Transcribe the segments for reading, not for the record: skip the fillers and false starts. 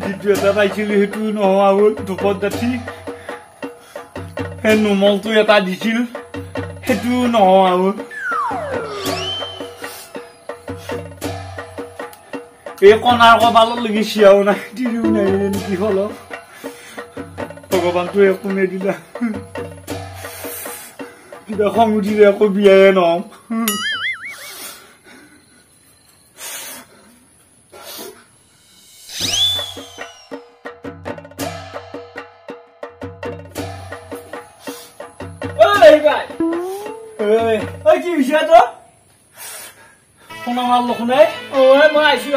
যিটো এটা পাইছিলো সেইটো নোহোৱা হ'ল ধূপত ডাঠি সেই নোমলটো এটা দিছিল সেইটো নোহোৱা হ'ল এই কণাৰ কপালত লাগি চিয়াও নাই তিৰিও নাই নেকি হল ভগৱানটো একো নেদিলা কিবা খং উঠিলে আকৌ বিয়ায়ে নহম কি বিষয় তো শুনা মারলো শুনে ও মই আইছি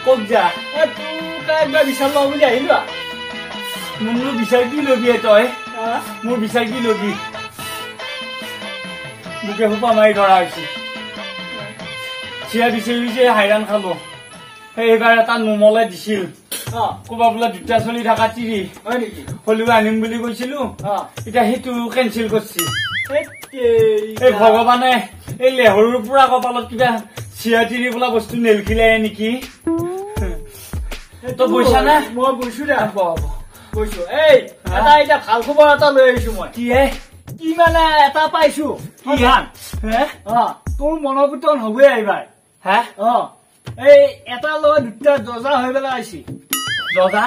কত যা তোর বিচার ল বলে আহিল মোৰ বিচাৰ কি লবি তই মোৰ বিচাৰ কি লবি বুকে সোপা মাৰি ধৰা হৈছে চিয়া বিচাৰি যে হাইৰাণ খালো এইবাৰ এটা নোমলে দিছিল ক'বা বোলে দুটা চলি থকা তিৰি হয় নেকি হলিও আনিম বুলি কৈছিলো এতিয়া সেইটো কেঞ্চেল কৰিছি এই ভগৱানে এই লেহৰুৰ পৰা কপালত কিবা চিয়া তিৰি বোলা বস্তু নেলখিলে নেকি তই বৈছা না মই বৈছো দে কৈছো এই এটা এটা ভাল খবৰ এটা লৈ আহিছো মই কি মানে এটা পাইছো কি গান তোৰ মনোপুতন হবই এইবাৰ এই এটা লৈ দুটা দজা হৈ পেলাই আহিছি দজা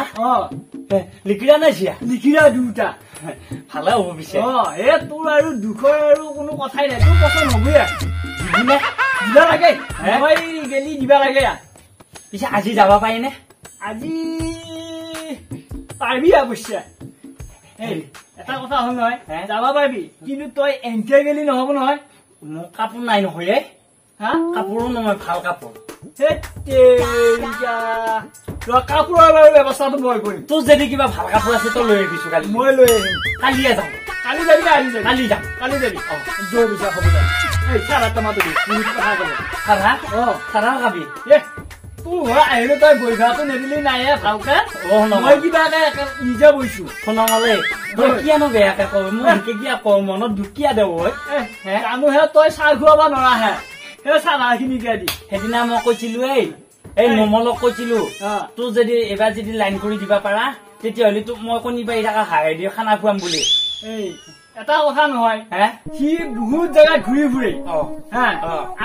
লিখিৰা নাই চিয়া লিখিৰা দুটা ভালে হ'ব পিছে তোৰ আৰু দুখৰ আৰু কোনো কথাই নাই তোৰ পচন্দ হবই দিবা লাগে মই গেলি দিবা লাগে পিছে আজি যাব পাৰিনে আজি পাৰবি অবশ্যই এটা কথা হল নহয় যাবা পাৰবি কিন্তু তই এনকে গেলি নহব নহয় মোক কাপোৰ নাই নহয় কাপোৰো নহয় ভাল কাপোৰ কাপোৰৰ বাৰু ব্যৱস্থাটো মই কৰিম তোৰ যদি কিবা ভাল কাপোৰ আছে তই লৈ আহিছো কালি মই লৈ আহিম কালিয়ে যাম কালি যাবি কালি যাম কালি যাবি জোৰ বিচাৰ হ'ব চাৰা টমাটো কথা কব চাৰা খাবি আহিলে তই বৈভাটো নেদিলি নাই ভালকে মই কিবা নিজে বৈছো শুনামালে তই কিয়ানো বেয়াকে কব মই এনেকে কিয় কওঁ মনত দুখীয়া দেৱ মানুহে তই চাহ খুৱাব নোৱাৰাহে সেই চাহ খিনিকে দি সেইদিনা মই কৈছিলো এই নোমলক কৈছিলো তোৰ যদি এবাৰ যদি লাইন কৰি দিবা পাৰা তেতিয়াহ'লে তোক মই কণী পাৰি থকা হাঁহে দি খানা খুৱাম বুলি এটা কথা নহয় সি বহুত জেগাত ঘূৰি ফুৰে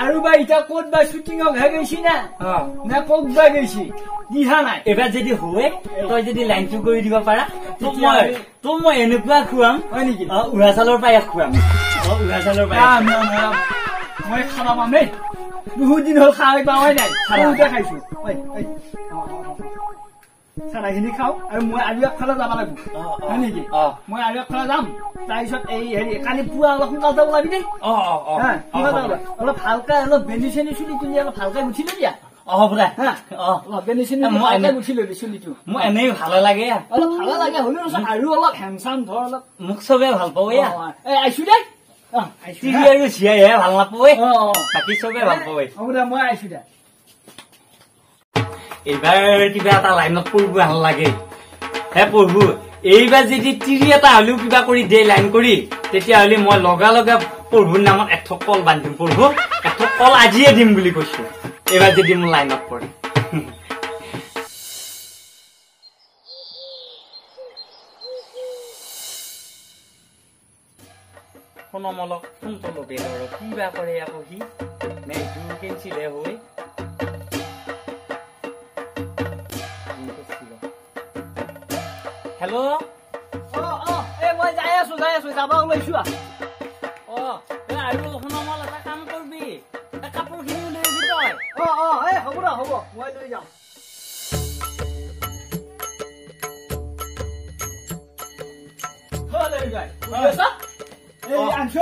আৰু বা এতিয়া ক'ত বা শ্বুটিঙক হে গৈছি না ক'ত বা গৈছি দিহা নাই এবাৰ যদি হয় তই যদি লাইনটো কৰি দিব পাৰা তোক মই এনেকুৱা খুৱাম হয় নেকি উৰা চাউলৰ পায়স খুৱাম উৰা চাউলৰ পায়স মই খাবা পাম দেই বহুত দিন হ'ল খাই পাৱাই নাই খাওঁতে খাইছো চাৰাখিনি খাওঁ আৰু মই আৰু একফালে যাব লাগিব হয় নেকি মই আৰু একফালে যাম তাৰপিছত এই হেৰি কালি পুৱা অলপ সোনকালে যাব লাগি দেই অলপ ভালকে অলপ বেনি চেনি চুলি তুলি অলপ ভালকে গুঠি লৈ দিয়া বোলে অলপ বেনি চেনি ভালকে গুঠি লৈ চুলিটো মোৰ এনেই ভালে লাগে অলপ ভালে লাগে হ'লেও আৰু অলপ হেমচাম ধৰ অলপ মোক চবে ভাল পাব আহিছো দেই আৰু চিয়াইহে ভাল নাপাব বাকী চবে ভাল পাব হ'ব দে মই আহিছো দে এইবাৰ কিবা এটা লাইনত পঢ়িব ভাল লাগে পঢ়বো এইবাৰ যদি তিৰি এটা হলেও কিবা কৰি দে লাইন কৰি তেতিয়াহ'লে মই লগা লগা পঢ়বুৰ নামত এঠক কল বান্ধিম পঢ়বো এঠক কল আজিয়ে দিম বুলি কৈছো এইবাৰ যদি মোৰ লাইনত পঢ়ে শুনমলক ফোনটো লবি আৰু কিবা কৰে আকৌ সি নে এইটো কেঞ্চিলে হৈ হেল্ল' মই যাই আছো যাব ওলাইছো আৰু শুনমল এটা কাম কৰবি কাপোৰ খিনি লৈ আহিবি তই হ'ব দে হ'ব মই লৈ যাম আনছো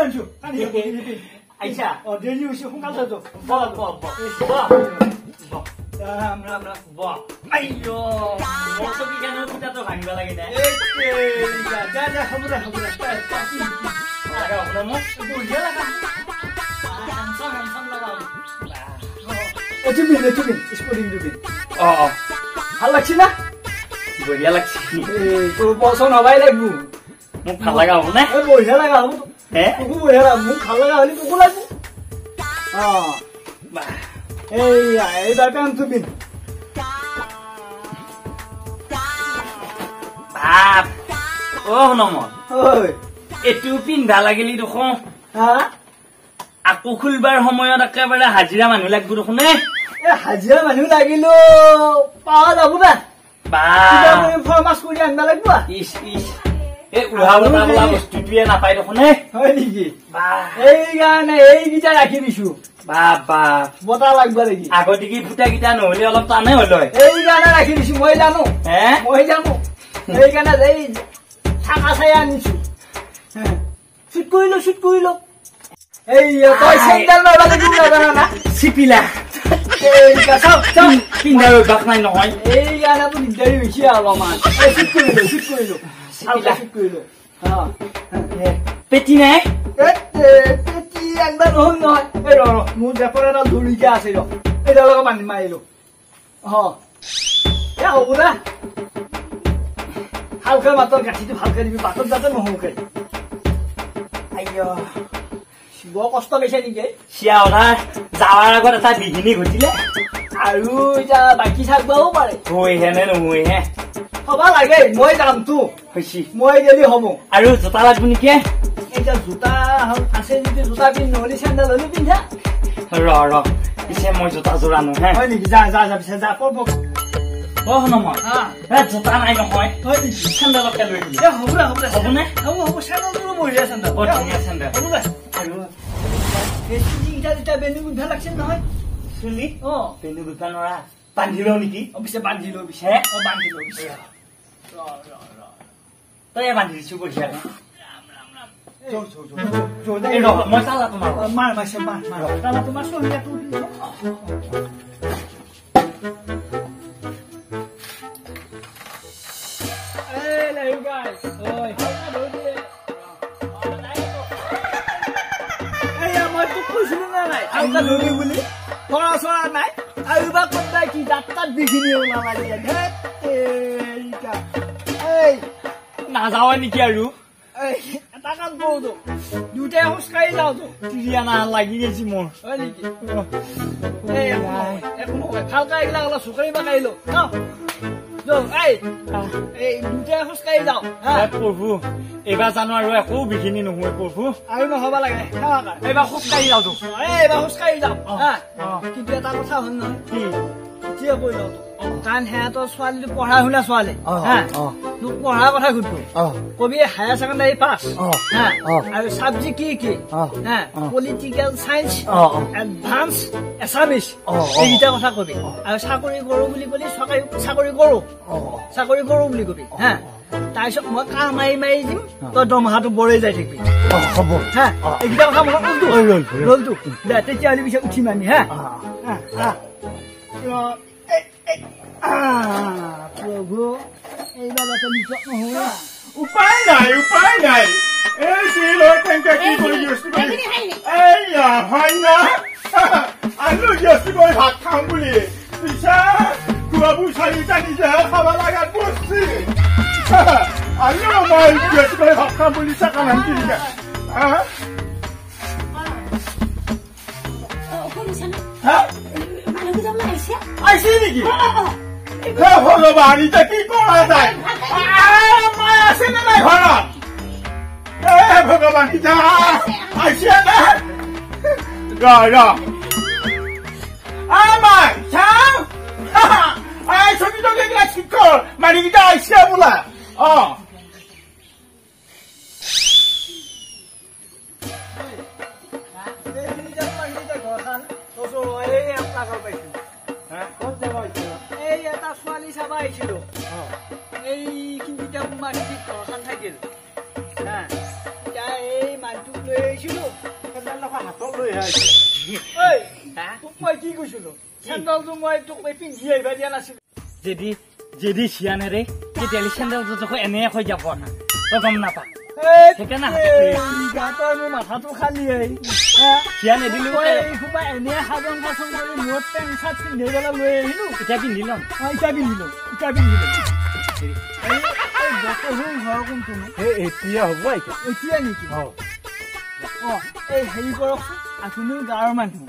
আইছা দেৰি হৈছে সোনকালে ৰাম ৰাম ৰাম বাহ আইয়ো মতো কি কেন কুটাটো ভাঙিব লাগে না যা যা হ'ব দে আরে ওলা মো বুঝিয়া লাগা হামসাম লাগাও তুমি স্পোর্টিং দুবি ভাল লাগছে না বঢ়িয়া লাগছে তো পছন্দ হবাই লাগবো মোক ভাল লাগা হ'ব না বঢ়িয়া লাগা হ'ব তোকো বঢ়িয়া লাগা মোক ভাল লাগা হলি তোকো লাগবো এইবাৰ কামটো পিন বাপ নমন এইটো পিন্ধা লাগিলি দেখোন আকৌ খুলবাৰ সময়ত একেবাৰে হাজিৰা মানুহ লাগব দেখোন হাজিৰা মানুহ লাগিলো পাৱা যাব না ফৰমাছ কৰি আনিব লাগিব এই উহা বোলা বস্তুটোৱে নাপায় দেখোন হয় নেকি এইকাৰণে এইকেইটা ৰাখি দিছো বতাহ লাগব নেকি আগতে ফুটা কেইটা নহলে অলপ টানে হল এইকাৰণে ৰাখি দিছো মই জানো সেইকাৰণে এই চাকা চাই আনিছো চুট কৰিলো এই তই চেণ্ডেল মাৰিব লাগিব নাজানা না চিপিলা পিন্ধাৰ অভ্যাস নাই নহয় এইকাৰণেতো দিগদাৰী হৈছে অলপমান চুট কৰিলো পেটি নাই পেটি একবাৰ নহল নহয় এই মোৰ জেপৰ এটা ধৰিকে আছে এইডাল লগত বান্ধি মাৰিলো হ'ব না ভালকৈ মাতৰ গাঁঠিটো ভালকৈ দিবি পাতত যাতে নহওঁকে বৰ কষ্ট পাইছে নেকি চিয়া অধা যাৱাৰ আগত এটা বিঘিনি ঘটিলে আৰু এতিয়া বাকী থাকিবও পাৰে হৈহেনে নহয়হে হবা লাগে মই যামতো হৈছি মই গেলি হ'ব আৰু জোতা লাগব নেকি এতিয়া জোতা আছে যদি জোতা পিন্ধ নহলে চেণ্ডেল হলে পিন্ধা ৰ পিছে মই জোতা যোৰা নহয় হয় নেকি যা পিছে যা পৰ নহয় জোতা নাই নহয় হয় নেকি চেণ্ডেলকে লৈ দিলো হ'বনে হ'ব চেণ্ডেলটো বঢ়িয়া চেণ্ডেল ধুনীয়া চেণ্ডেল হ'ব আৰু বেনি গুন্ধা লাগছে নহয় চুলি বেনি গুন্ধা নৰা বান্ধি লওঁ নেকি পিছে বান্ধি ল পিছে বান্ধি ল পিছে তই বান্ধি দিছো বঢ়িয়া মই তালা তোমাৰ মাৰ তালা তোমাৰ চহিয়াটো নাই আৰু বা কোনবাই কি যাত্ৰাত বিঘিনি নালাগে নাযাওঁ নেকি আৰু এটা কাম কৰো দুটাই খোজকাঢ়ি যাওঁতো চিৰিয়ানা লাগি গৈছে মোৰ হয় নেকি একো নহয় ভালকে এইবিলাক অলপ চুকৰি বাকাৰিলো এই দুটাই খোজকাঢ়ি যাওঁ প্ৰভু এইবাৰ জানো আৰু একো বিঘিনি নহয় প্ৰভু আৰু নহব লাগে এইবাৰ খোজকাঢ়ি যাওঁতো এইবাৰ খোজকাঢ়ি যাওঁ কিন্তু এটা কথা হ'ল নহয় এতিয়া কৈ লওঁ কাৰণ সিহঁতৰ ছোৱালীটো পঢ়া শুনা ছোৱালী তোক পঢ়াৰ কথা সুধো কবি হায়াৰ ছেকেণ্ডাৰী পাছ আৰু চাবজেক্ট কি পলিটিকেল চাইন্স এডভান্স এছামিছ এইকেইটা কথা কবি আৰু চাকৰি কৰো বুলি কলি চাকৰি কৰো বুলি কবি তাৰপিছত মই কাহ মাৰি দিম তই দৰমহাটো বঢ়াই যাই থাকিবি হ'ব এইকেইটা কথা মনত ৰলটো দে তেতিয়াহ'লে পিছত উঠিম আমি প্ৰভু এইবাৰ উপায় নাই এই চিলৈ তেন্তে কি কৰি হয় না আনো গেছি কৰি ভাত খাম বুলি পিছা খোৱাবোৰ চাৰিটা নিজেহে খাব লগাত বস্তু আনো মই গেছি কৰি ভাত খাম বুলি চাকা নামকি দিলে আহিছে নেকি ভগৱান এতিয়া কি কৰা যায় মই আছে নে নাই ঘৰত ভগৱান এতিয়া আহিছে নে আমাৰ চাওঁ ছবি টকিবিলাক ঠিক কৰ মানুহকেইটা আহিছে বোলা ছোৱালী চাব আহিছিলো এই কিন্তু ঘৰখন থাকিল এই মানুহটোক লৈ আহিছিলো হাতত লৈ তোক মই কি কৈছিলো চেণ্ডেলটো মই তোক পিন্ধি আহিব দিয়া নাছিলো যদি চিয়ানেৰে তেতিয়াহ'লে চেণ্ডেলটো দেখো এনে হৈ যাব না তই গম নাপা মাথাটো খালি চিয়া নিদিলো এনে সাজন পাচন কৰি মূৰত পেণ্ট চাৰ্ট পিন্ধি পেলাই লৈ আহিলো এতিয়া পিন্ধি ল'ম এতিয়া পিন্ধিলো ঘৰ কোনটো এতিয়া হ'ব এতিয়া নেকি এই হেৰি কৰকচোন আপুনিও গাঁৱৰ মানুহ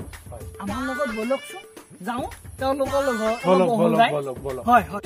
আমাৰ লগত বলকচোন যাওঁ তেওঁলোকৰ লগত বলক অলপ বলক বহল যায়। বলক বলক হয় হয়